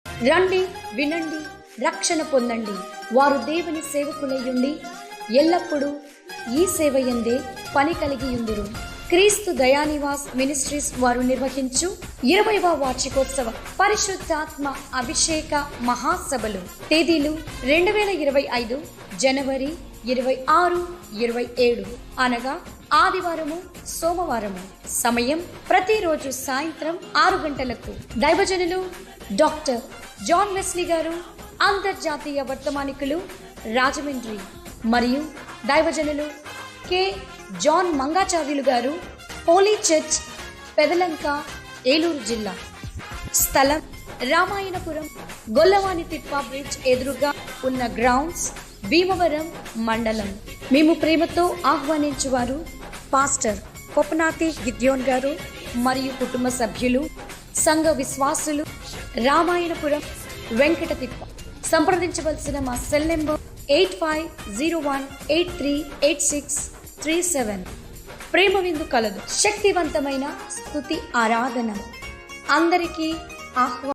రండి, వినండి, రక్షణ పొందండి. వారు దేవుని సేవకులయ్యుండి ఎల్లప్పుడూ ఈ సేవయందే పని కలిగి ఉందురు. క్రీస్తు దయానివాస్ మినిస్ట్రీస్ వారు నిర్వహించు 20వ వార్షికోత్సవ పరిశుద్ధాత్మ అభిషేక మహాసభలు. తేదీలు 2025 జనవరి 26, 27 అనగా ఆదివారము, సోమవారము. సమయం ప్రతిరోజు సాయంత్రం 6 గంటలకు. దైవజనులు డాక్టర్ జాన్ వెస్లీ గారు, అంతర్జాతీయ వర్తమానికులు, రాజమండ్రి. మరియు దైవజనులు కె జాన్ మంగాచార్యులు గారు, హోలీ చర్చ్, పెదలంక, ఏలూరు జిల్లా. స్థలం రామాయణపురం, గొల్లవాని తిప్ప బ్రిడ్జ్ ఎదురుగా ఉన్న గ్రౌండ్స్, భీమవరం మండలం. మేము ప్రేమతో ఆహ్వానించువారు పాస్టర్ కొప్పనాతి గిద్యోన్ గారు మరియు కుటుంబ సభ్యులు, సంఘ విశ్వాసులు, రామాయణపురం, వెంకట తిప్ప. సంప్రదించవలసిన మా సెల్ నెంబర్ 8501838637. ప్రేమ విందు కలదు. శక్తివంతమైన స్తుతి ఆరాధన. అందరికీ ఆహ్వానం.